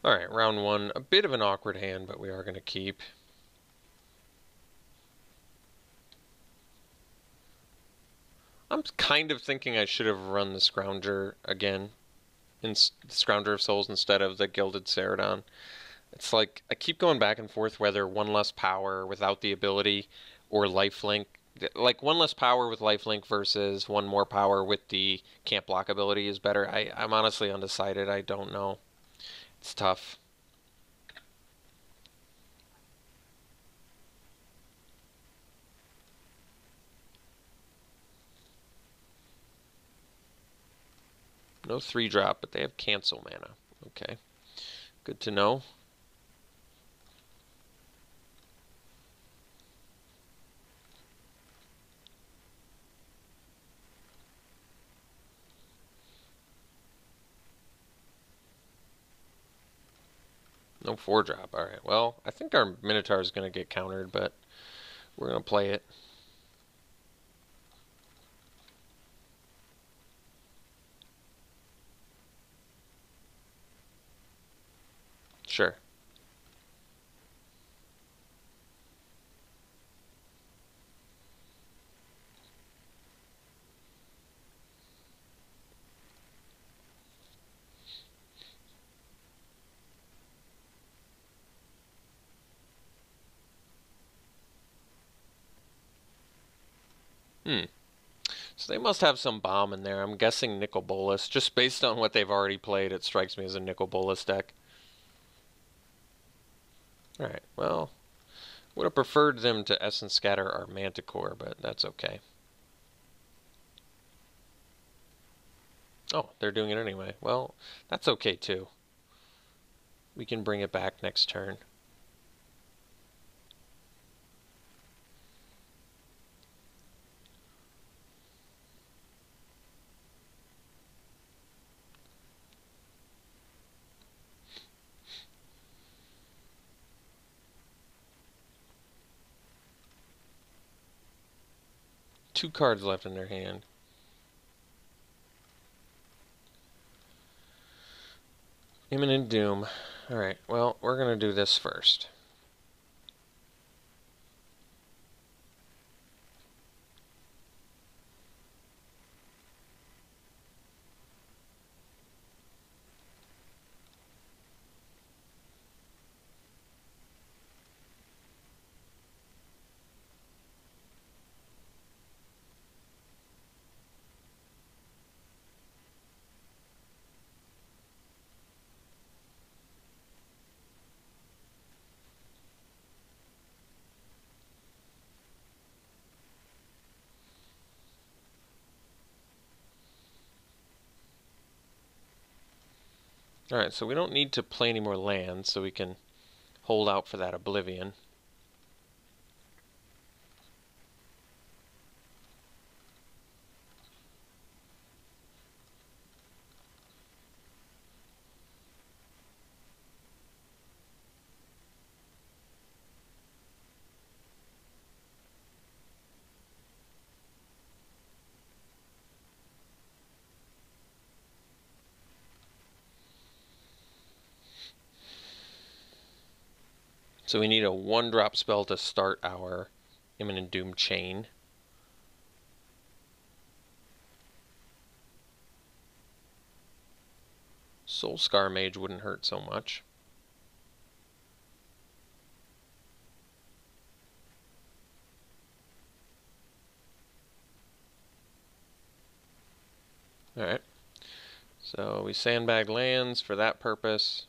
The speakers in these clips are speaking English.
Alright, round one. A bit of an awkward hand, but we are going to keep. I'm kind of thinking I should have run the Scrounger again. In the Scrounger of Souls instead of the Gilded Ceradon. It's like, I keep going back and forth whether one less power without the ability or lifelink. Like, one less power with lifelink versus one more power with the can't block ability is better. I'm honestly undecided. I don't know. It's tough. No 3-drop, but they have cancel mana. Okay. Good to know. No 4-drop. Alright, well, I think our Minotaur is going to get countered, but we're going to play it. Sure. Hmm. So they must have some bomb in there. I'm guessing Nicol Bolas. Just based on what they've already played, it strikes me as a Nicol Bolas deck. Alright, well, would have preferred them to Essence Scatter our Manticore, but that's okay. Oh, they're doing it anyway. Well, that's okay too. We can bring it back next turn. Two cards left in their hand. Imminent Doom. Alright, well, we're going to do this first. Alright, so we don't need to play any more lands, so we can hold out for that Oblivion. So we need a 1-drop spell to start our Imminent Doom chain. Soul Scar Mage wouldn't hurt so much. Alright. So we sandbag lands for that purpose.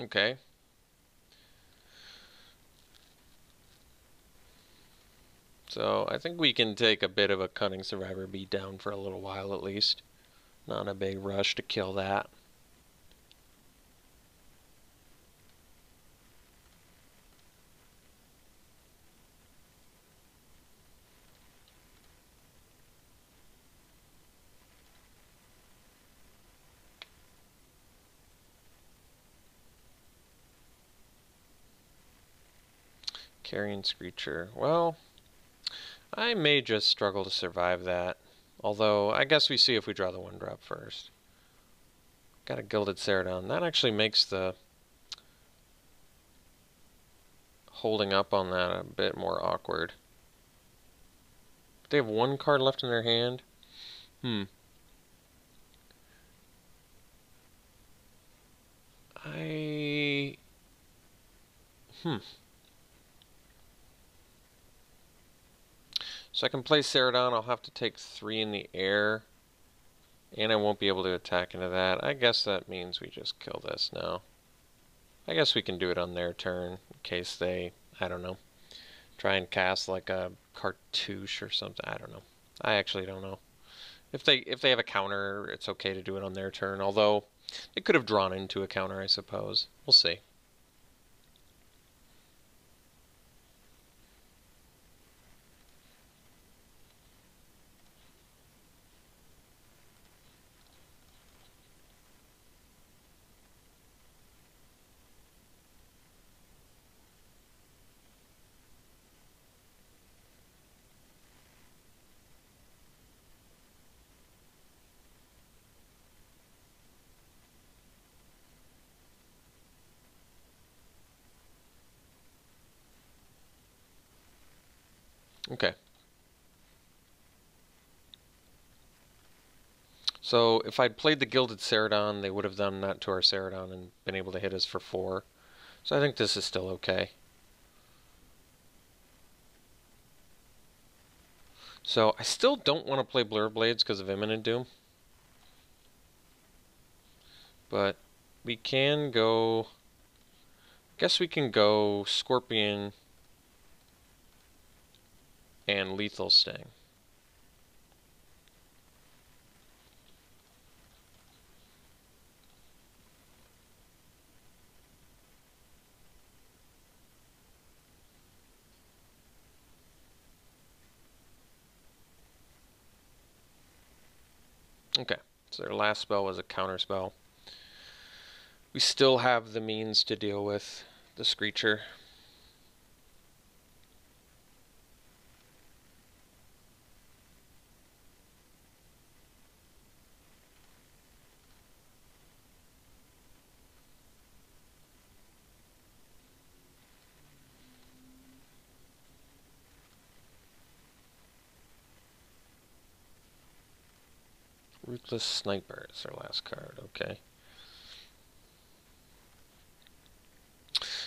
Okay. So I think we can take a bit of a Cunning Survivor beat down for a little while at least. Not a big rush to kill that. Carrion Screecher. Well, I may just struggle to survive that. Although, I guess we see if we draw the 1-drop first. Got a Gilded Ceradon. That actually makes the holding up on that a bit more awkward. They have 1 card left in their hand. So I can play Ceradon. I'll have to take 3 in the air. And I won't be able to attack into that. I guess that means we just kill this now. I guess we can do it on their turn in case they, I don't know, try and cast like a cartouche or something. I don't know. I actually don't know. If they have a counter, it's okay to do it on their turn. Although they could have drawn into a counter, I suppose. We'll see. Okay. So if I'd played the Gilded Ceradon, they would have done that to our Ceradon and been able to hit us for 4. So I think this is still okay. So I still don't want to play Blur Blades because of Imminent Doom. But we can go... I guess we can go Scorpion and Lethal Sting. Okay, so their last spell was a counter spell. We still have the means to deal with the Screecher. Ruthless Sniper is their last card, okay.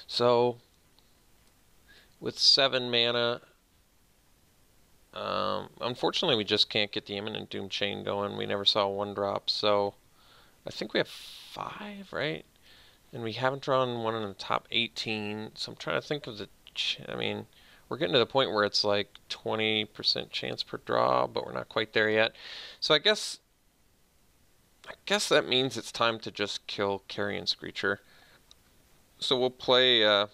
So, with 7 mana, unfortunately we just can't get the Imminent Doom chain going. We never saw a 1-drop, so I think we have 5, right? And we haven't drawn one in the top 18, so I'm trying to think of the... I mean, we're getting to the point where it's like 20% chance per draw, but we're not quite there yet. So I guess that means it's time to just kill Carrion Screecher. So we'll play our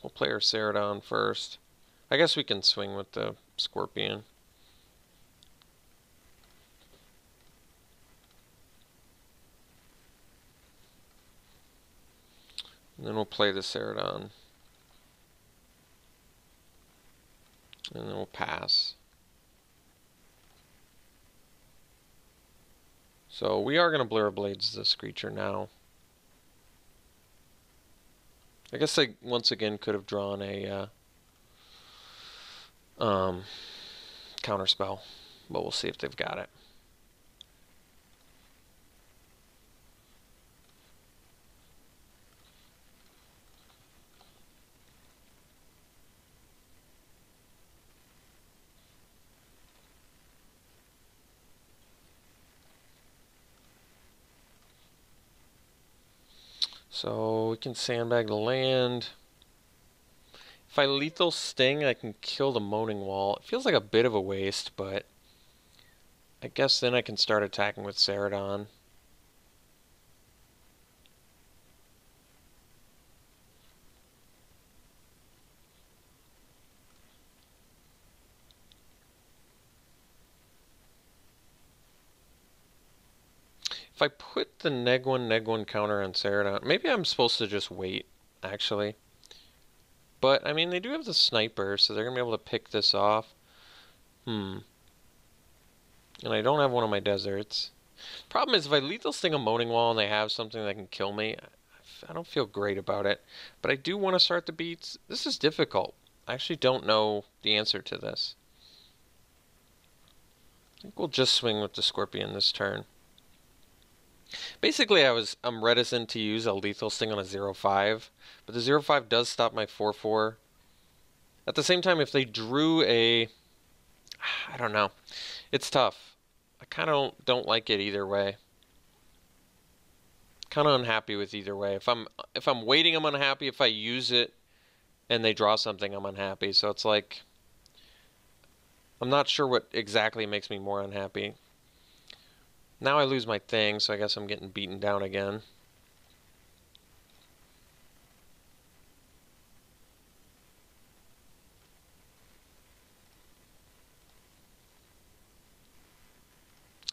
Ceradon first. I guess we can swing with the Scorpion. And then we'll play the Ceradon. And then we'll pass. So we are going to Blur Blades the Screecher now. I guess they once again could have drawn a counter spell, but we'll see if they've got it. So we can sandbag the land. If I Lethal Sting, I can kill the Moaning Wall. It feels like a bit of a waste, but I guess then I can start attacking with Ceradon. If I put the neg 1 counter on Ceradon, maybe I'm supposed to just wait, actually. But, I mean, they do have the sniper, so they're going to be able to pick this off. And I don't have one of my deserts. Problem is, if I lethal sting a Moaning Wall and they have something that can kill me, I don't feel great about it. But I do want to start the beats. This is difficult. I actually don't know the answer to this. I think we'll just swing with the Scorpion this turn. Basically, I'm reticent to use a lethal sting on a 0-5, but the 0-5 does stop my 4-4. At the same time, if they drew a... I don't know. It's tough. I kind of don't like it either way. Kind of unhappy with either way. If I'm waiting, I'm unhappy. If I use it and they draw something, I'm unhappy. So it's like... I'm not sure what exactly makes me more unhappy. Now I lose my thing, so I guess I'm getting beaten down again.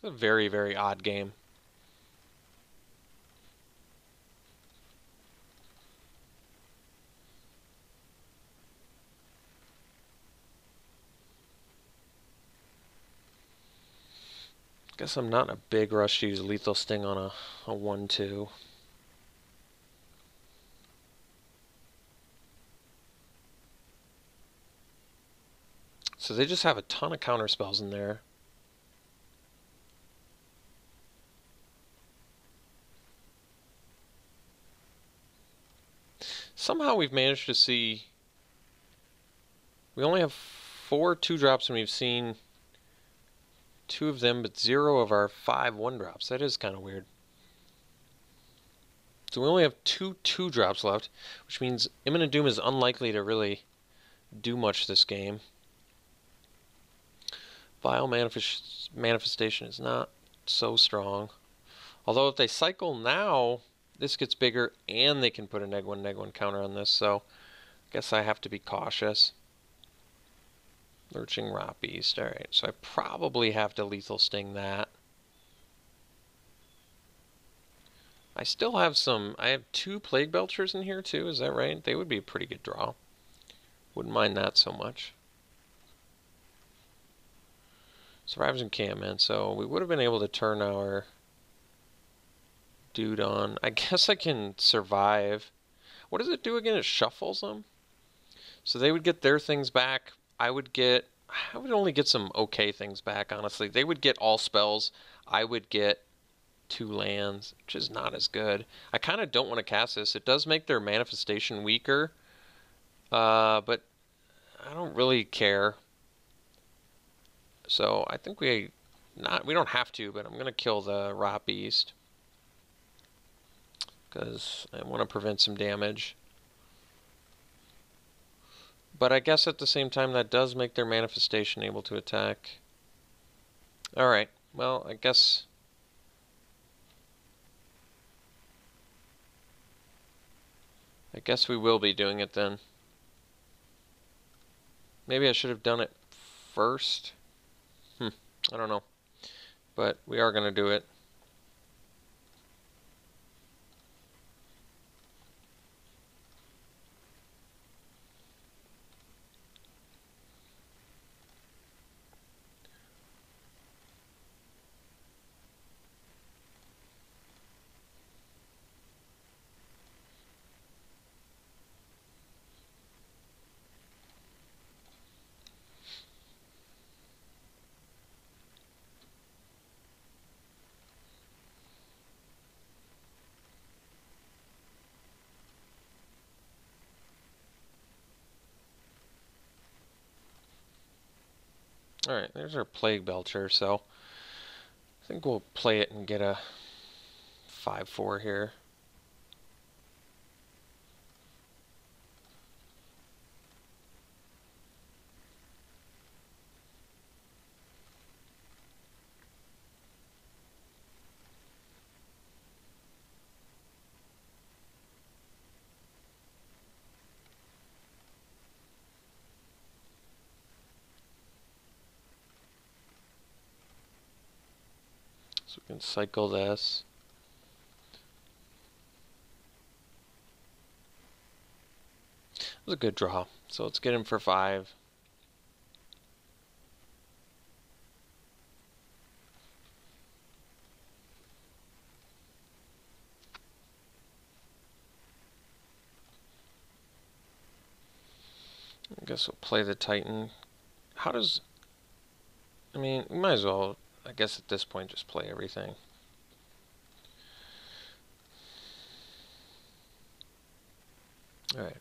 A very, very odd game. Guess I'm not in a big rush to use lethal sting on a 1-2. So they just have a ton of counter spells in there. Somehow we've managed to see... We only have 4 2-drops and we've seen 2 of them, but 0 of our 5 1-drops. That is kind of weird. So we only have 2 2-drops left, which means Imminent Doom is unlikely to really do much this game. Vile Manifestation is not so strong. Although if they cycle now, this gets bigger and they can put a neg 1 counter on this, so I guess I have to be cautious. Lurching Rot Beast. Alright, so I probably have to lethal sting that. I still have some... I have 2 Plague Belchers in here too, is that right? They would be a pretty good draw. Wouldn't mind that so much. Survives Encampment, so we would have been able to turn our dude on. I guess I can survive. What does it do again? It shuffles them? So they would get their things back. I would only get some okay things back, honestly. They would get all spells. I would get 2 lands, which is not as good. I kind of don't want to cast this. It does make their manifestation weaker, but I don't really care. So I think we don't have to, but I'm going to kill the Rot Beast because I want to prevent some damage. But I guess at the same time, that does make their manifestation able to attack. Alright, well, I guess we will be doing it then. Maybe I should have done it first. I don't know. But we are going to do it. Alright, there's our Plague Belcher, so I think we'll play it and get a 5-4 here. So we can cycle this. was a good draw. So let's get him for 5. I guess we'll play the Titan. How does... I mean, we might as well, I guess at this point, just play everything. Alright.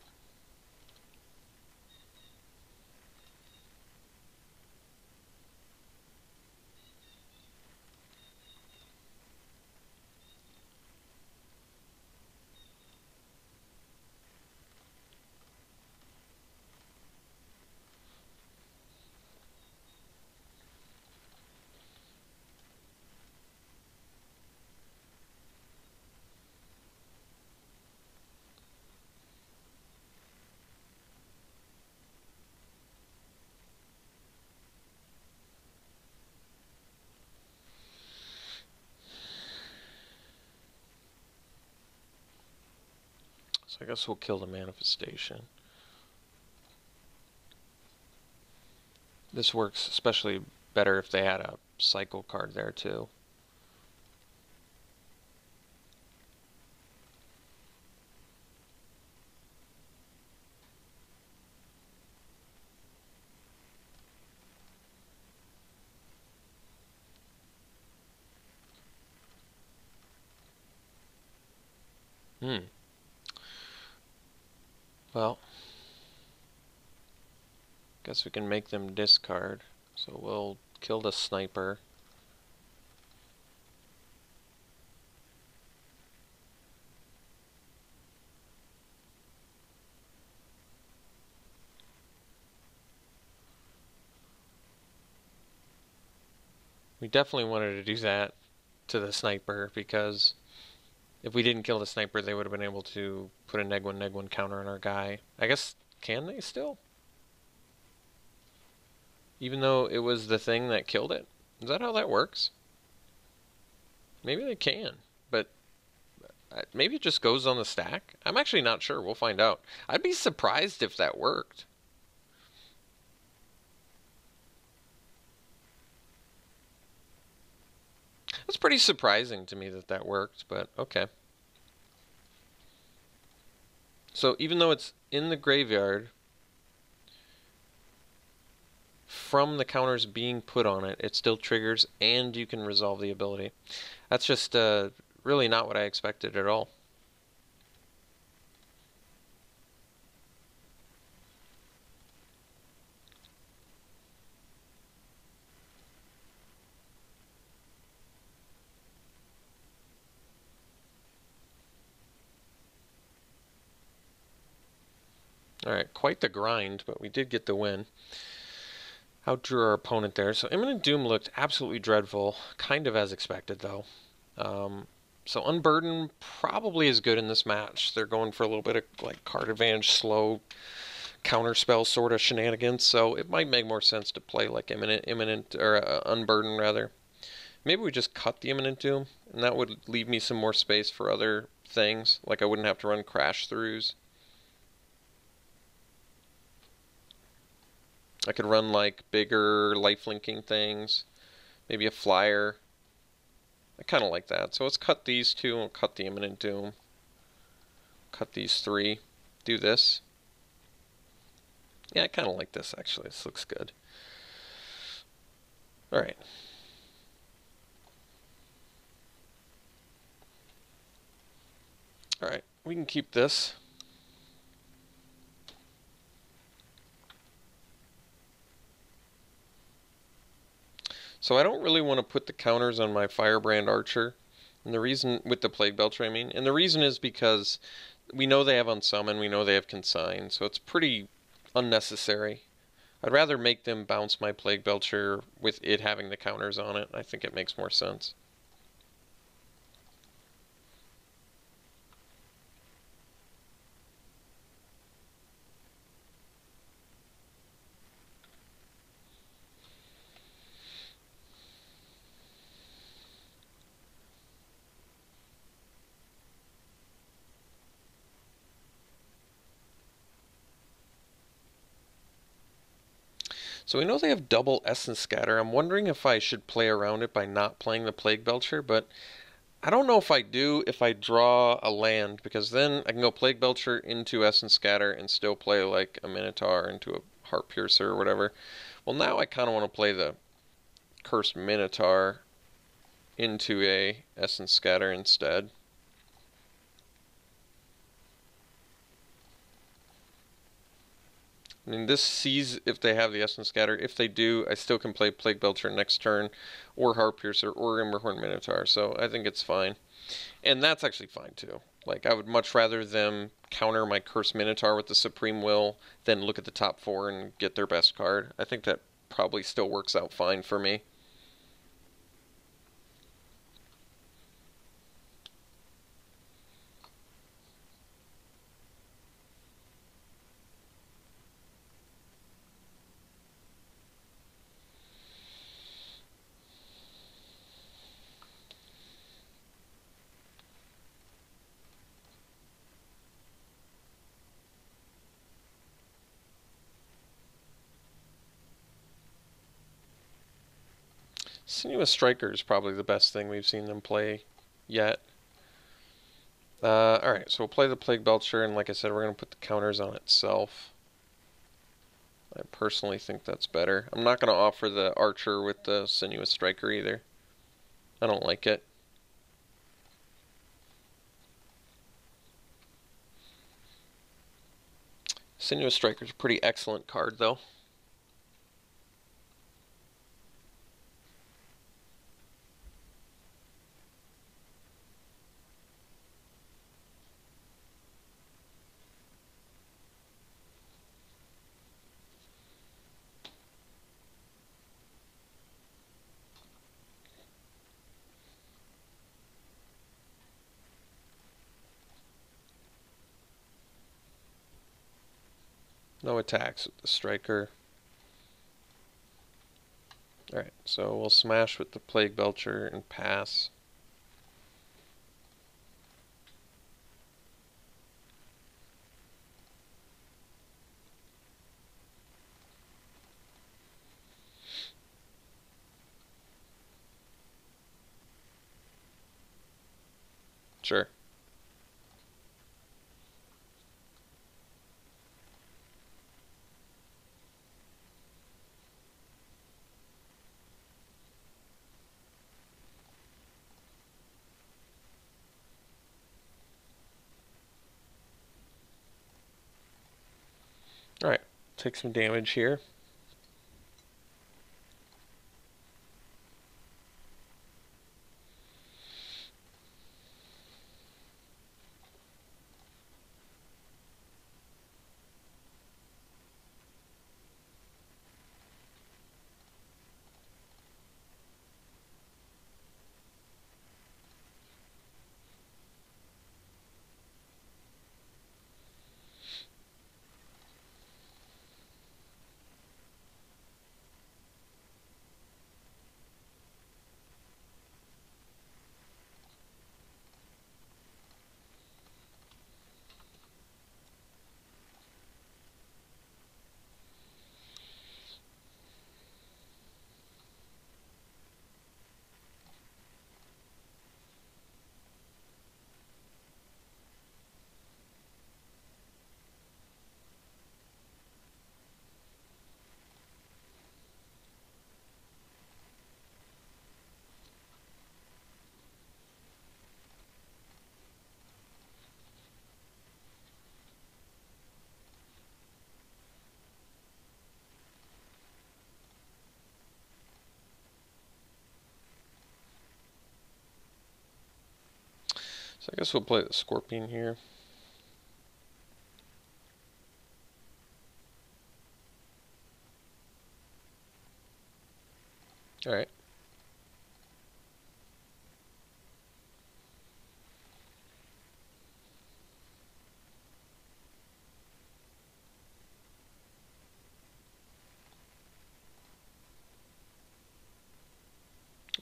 So I guess we'll kill the manifestation. This works especially better if they had a cycle card there too. Well, guess we can make them discard. So we'll kill the sniper. We definitely wanted to do that to the sniper because if we didn't kill the sniper, they would have been able to put a neg 1 counter on our guy. I guess, can they still? Even though it was the thing that killed it? Is that how that works? Maybe they can, but maybe it just goes on the stack? I'm actually not sure. We'll find out. I'd be surprised if that worked. That's pretty surprising to me that that worked, but okay. So even though it's in the graveyard, from the counters being put on it, it still triggers and you can resolve the ability. That's just really not what I expected at all. Alright, quite the grind, but we did get the win. Outdrew our opponent there. So Imminent Doom looked absolutely dreadful, kind of as expected though. So Unburden probably is good in this match. They're going for a little bit of like card advantage, slow counterspell sort of shenanigans, so it might make more sense to play like Imminent or Unburden rather. Maybe we just cut the Imminent Doom, and that would leave me some more space for other things, like I wouldn't have to run crash throughs. I could run like bigger lifelinking things, maybe a flyer. I kind of like that. So let's cut these 2 and cut the Imminent Doom. Cut these 3. Do this. Yeah, I kind of like this actually. This looks good. Alright. Alright, we can keep this. So I don't really want to put the counters on my Firebrand Archer, and the reason, with the Plague Belcher I mean, and the reason is because we know they have Unsummon, we know they have Consign, so it's pretty unnecessary. I'd rather make them bounce my Plague Belcher with it having the counters on it. I think it makes more sense. So we know they have double Essence Scatter. I'm wondering if I should play around it by not playing the Plague Belcher, but I don't know if I do if I draw a land, because then I can go Plague Belcher into Essence Scatter and still play like a Minotaur into a Heart Piercer or whatever. Well, now I kind of want to play the Cursed Minotaur into a Essence Scatter instead. I mean, this sees if they have the Essence Scatter. If they do, I still can play Plague Belcher next turn, or Heart Piercer, or Emberhorn Minotaur, so I think it's fine. And that's actually fine too. Like, I would much rather them counter my Cursed Minotaur with the Supreme Will than look at the top four and get their best card. I think that probably still works out fine for me. Sinuous Striker is probably the best thing we've seen them play yet. Alright, so we'll play the Plague Belcher, and like I said, we're going to put the counters on itself. I personally think that's better. I'm not going to offer the Archer with the Sinuous Striker either. I don't like it. Sinuous Striker's a pretty excellent card, though. No attacks with the Striker. Alright, so we'll smash with the Plague Belcher and pass. Sure. Alright, take some damage here. So I guess we'll play the Scorpion here. Alright.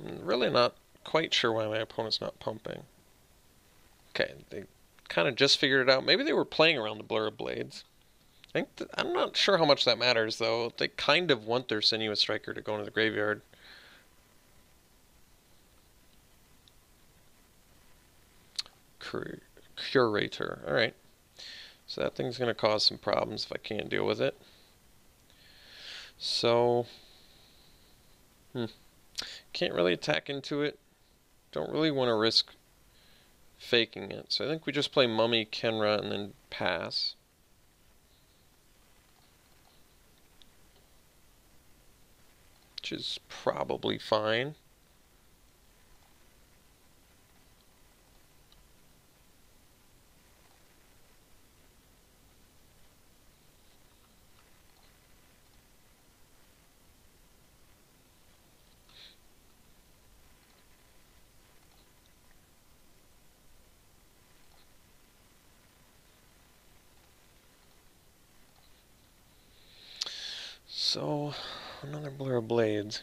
I'm really not quite sure why my opponent's not pumping. Okay, they kind of just figured it out. Maybe they were playing around the Blur of Blades. I'm not sure how much that matters, though. They kind of want their Sinuous Striker to go into the graveyard. Curator. Alright. So that thing's going to cause some problems if I can't deal with it. So, can't really attack into it. Don't really want to risk faking it. So I think we just play Mummy, Kenra, and then pass. Which is probably fine. So, another Blur of Blades.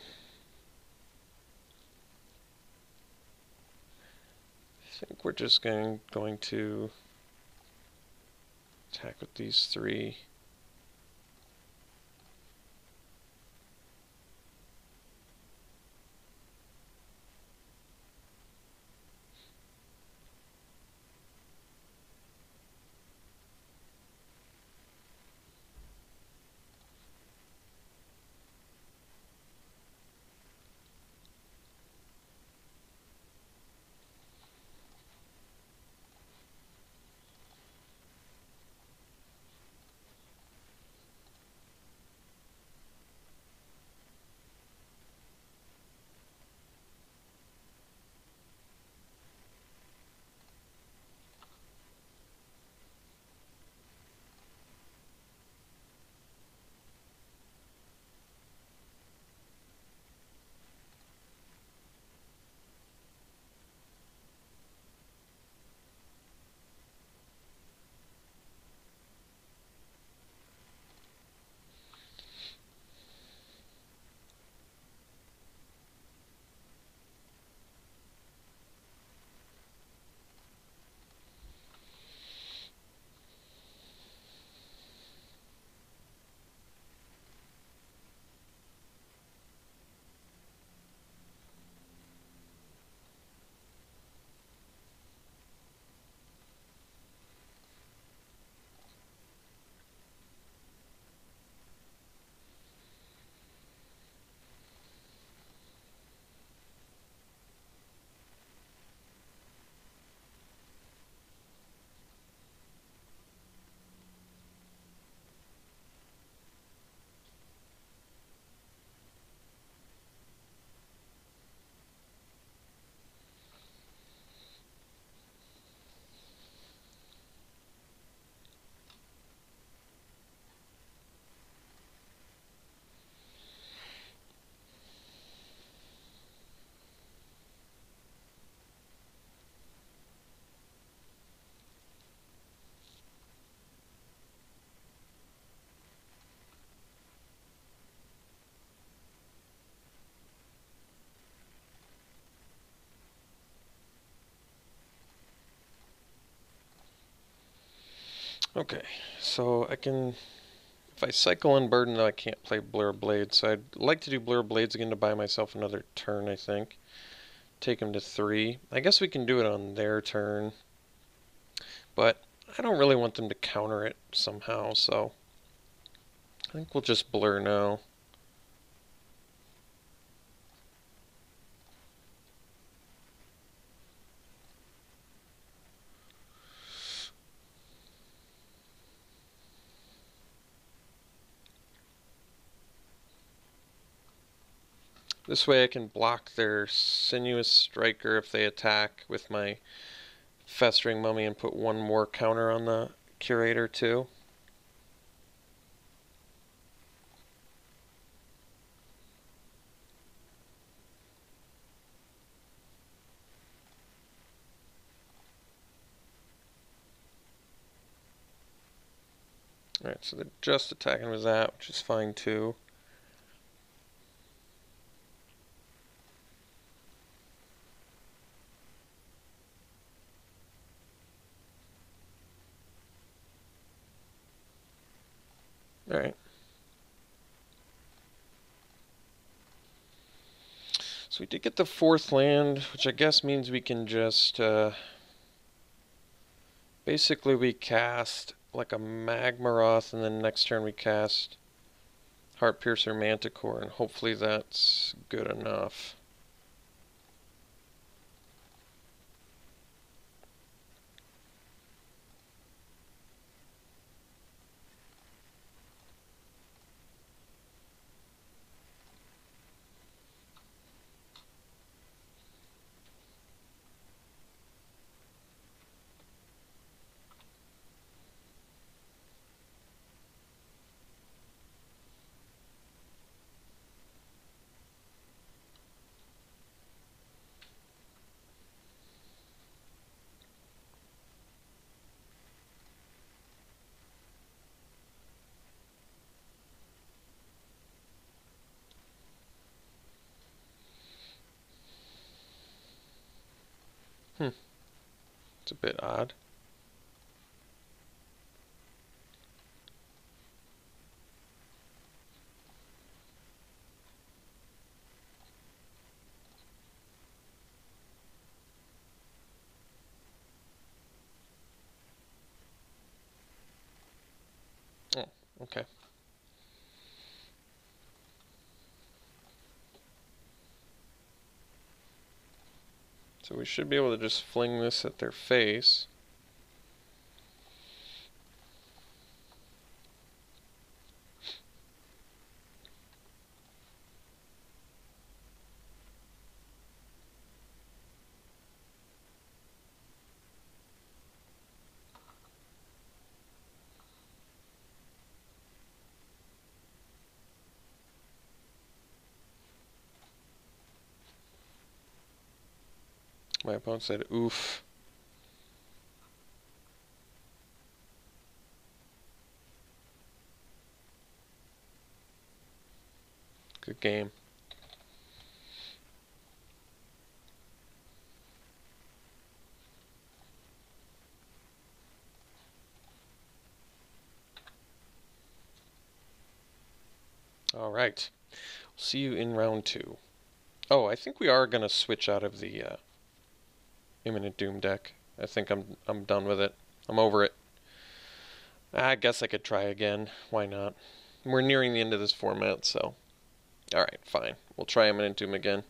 I think we're just going to attack with these three. Okay, so I can, if I cycle Unburden, I can't play Blur Blades, so I'd like to do Blur Blades again to buy myself another turn, I think. Take them to 3. I guess we can do it on their turn, but I don't really want them to counter it somehow, so I think we'll just Blur now. This way I can block their Sinuous Striker if they attack with my Festering Mummy and put one more counter on the Curator too. Alright, so they're just attacking with that, which is fine too. Alright. So we did get the 4th land, which I guess means we can just, basically we cast like a Magmaroth, and then next turn we cast Heartpiercer Manticore, and hopefully that's good enough. It's a bit odd. Oh, okay. So we should be able to just fling this at their face. My opponent said, oof. Good game. All right. See you in round 2. Oh, I think we are going to switch out of the Imminent Doom deck. I think I'm done with it. I'm over it. I guess I could try again. Why not? We're nearing the end of this format, so... Alright, fine. We'll try Imminent Doom again.